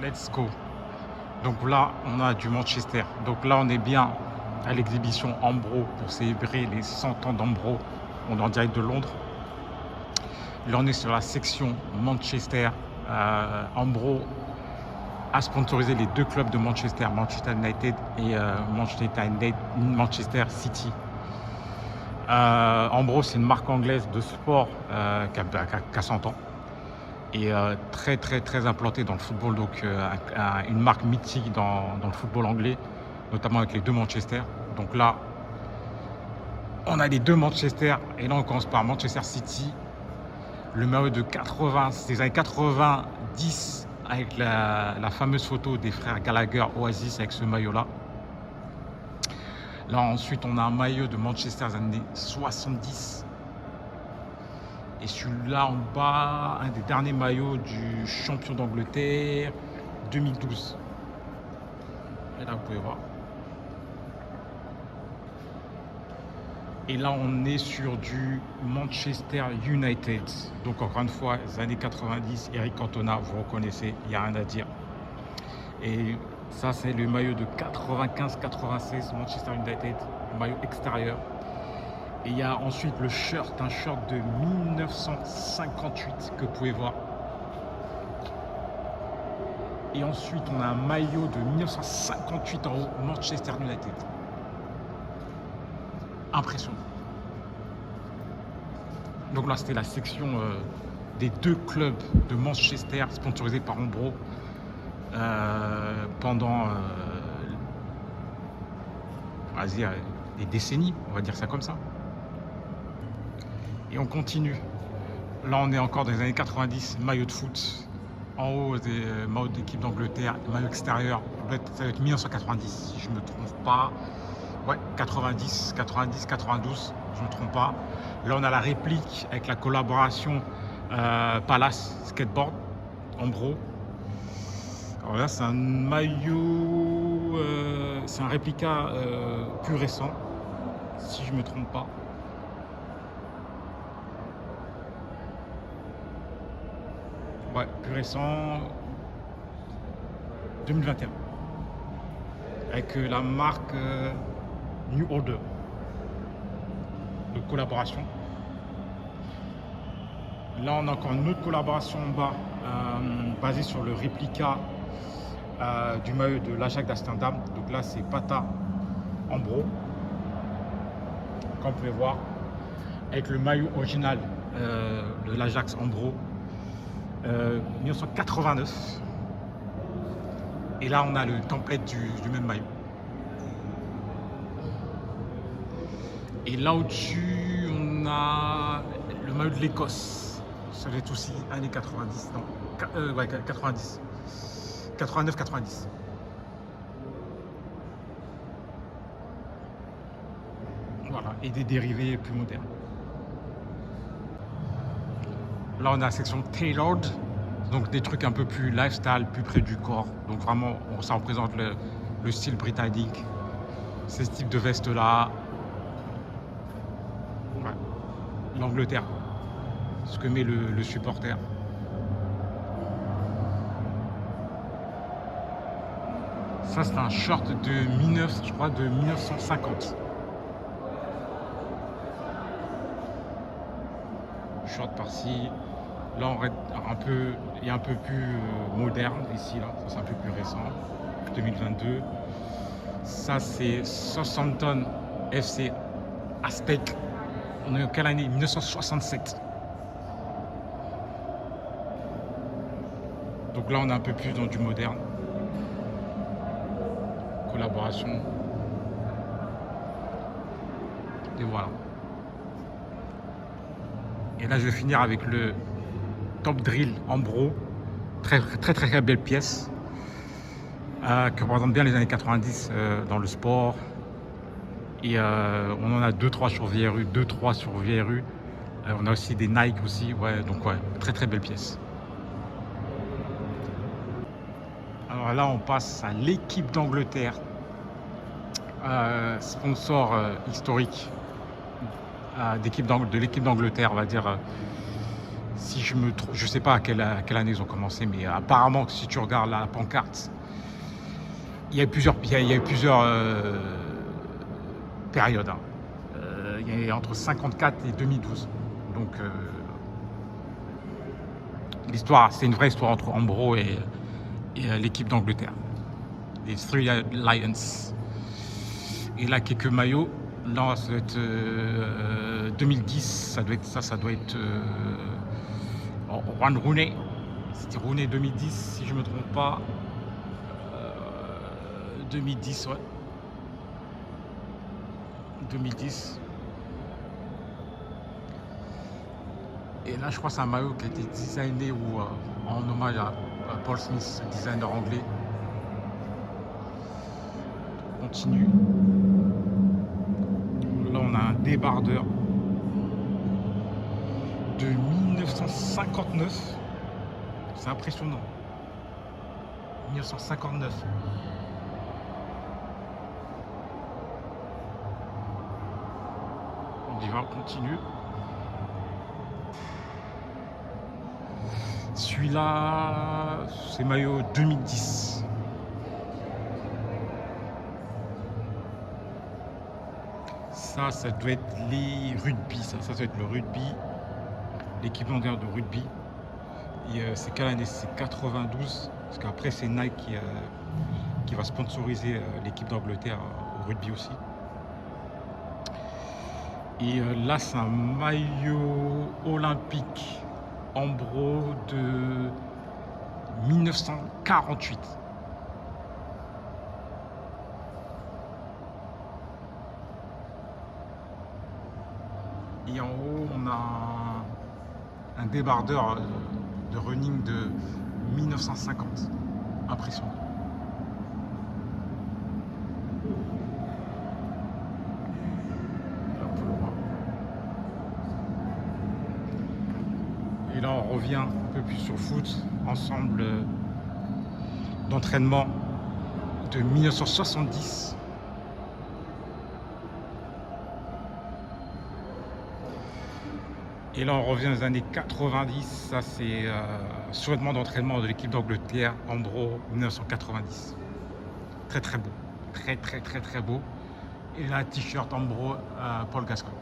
Let's go. Donc là, on a du Manchester. Donc là, on est bien à l'exhibition Ambro pour célébrer les 100 ans d'Ambro. On est en direct de Londres. Là, on est sur la section Manchester. Ambro a sponsorisé les deux clubs de Manchester, Manchester United et Manchester City. Ambro, c'est une marque anglaise de sport qui a 100 ans et très implantée dans le football. Donc, une marque mythique dans le football anglais, notamment avec les deux Manchester. Donc là, on a les deux Manchester et là, on commence par Manchester City. Le maillot de 80, des années 90 avec la fameuse photo des frères Gallagher Oasis avec ce maillot-là. Là, ensuite, on a un maillot de Manchester des années 70. Et celui-là en bas, un des derniers maillots du champion d'Angleterre 2012. Et là, vous pouvez voir. Et là, on est sur du Manchester United. Donc, encore une fois, les années 90, Eric Cantona, vous reconnaissez, il n'y a rien à dire. Et ça, c'est le maillot de 95-96, Manchester United, le maillot extérieur. Et il y a ensuite le shirt, un shirt de 1958 que vous pouvez voir. Et ensuite, on a un maillot de 1958 en haut, Manchester United. Impressionnant. Donc là, c'était la section des deux clubs de Manchester sponsorisés par Ambro pendant des décennies, on va dire ça comme ça. Et on continue. Là, on est encore dans les années 90, maillot de foot. En haut, des maillots d'équipe d'Angleterre, maillot extérieur. Ça va être 1990, si je ne me trompe pas. Ouais, 90, 92, je ne me trompe pas. Là, on a la réplique avec la collaboration Palace Skateboard, Ambro. Alors là, c'est un maillot, c'est un réplica plus récent, si je ne me trompe pas. Ouais, plus récent, 2021. Avec la marque New Order de collaboration. Là, on a encore une autre collaboration en bas basée sur le réplica du maillot de l'Ajax d'Amsterdam. Donc là, c'est Pata Ambro, comme vous pouvez voir, avec le maillot original de l'Ajax Ambro 1989. Et là, on a le template du même maillot. Et là au-dessus, on a le maillot de l'Écosse. Ça va être aussi années 90. Non, ouais, 90. 89-90. Voilà, et des dérivés plus modernes. Là, on a la section Tailored. Donc des trucs un peu plus lifestyle, plus près du corps. Donc vraiment, ça représente le style britannique. C'est ce type de veste-là. Ouais. L'Angleterre. Ce que met le supporter. Ça, c'est un short de 1950. Short par-ci. Là, on est un peu plus moderne ici, là. Ça, c'est un peu plus récent, 2022. Ça, c'est Southampton FC Aztec. On est en quelle année? 1967. Donc là, on est un peu plus dans du moderne. Collaboration. Et voilà. Et là, je vais finir avec le Top Drill Ambro, très belle pièce qui représente bien les années 90 dans le sport. Et on en a 2-3 sur VRU, 2-3 sur VRU. On a aussi des Nike aussi, ouais, donc ouais, très belle pièce. Alors là, on passe à l'équipe d'Angleterre, sponsor historique de l'équipe d'Angleterre, on va dire. Si je me trompe, je sais pas à quelle année ils ont commencé, mais apparemment, si tu regardes la pancarte, il y a eu plusieurs périodes, hein. Il y a entre 54 et 2012. Donc, l'histoire, c'est une vraie histoire entre Ambro et l'équipe d'Angleterre, les Three Lions. Et là, quelques maillots. Là, ça doit être 2010. Ça doit être Juan Rooney. C'était Rooney 2010, si je me trompe pas. 2010, ouais. 2010. Et là, je crois que c'est un maillot qui a été designé en hommage à Paul Smith, designer anglais. On continue. Là, on a un débardeur de 1959. C'est impressionnant. 1959. On y va, on continue. Celui-là, c'est maillot 2010. Ça doit être les rugby, ça doit être le rugby, l'équipe mondiale de rugby. Et c'est quelle année? C'est 92, parce qu'après c'est Nike qui va sponsoriser l'équipe d'Angleterre au rugby aussi. Et là, c'est un maillot olympique Ambro de 1948. Et en haut, on a un débardeur de running de 1950. Impressionnant. Là, on peut le voir. Et là, on revient un peu plus sur foot. Ensemble d'entraînement de 1970. Et là, on revient aux années 90. Ça, c'est survêtement d'entraînement de l'équipe d'Angleterre, Ambro, 1990. Très, très beau. Très, très, très, très beau. Et là, t-shirt Ambro, Paul Gascoigne.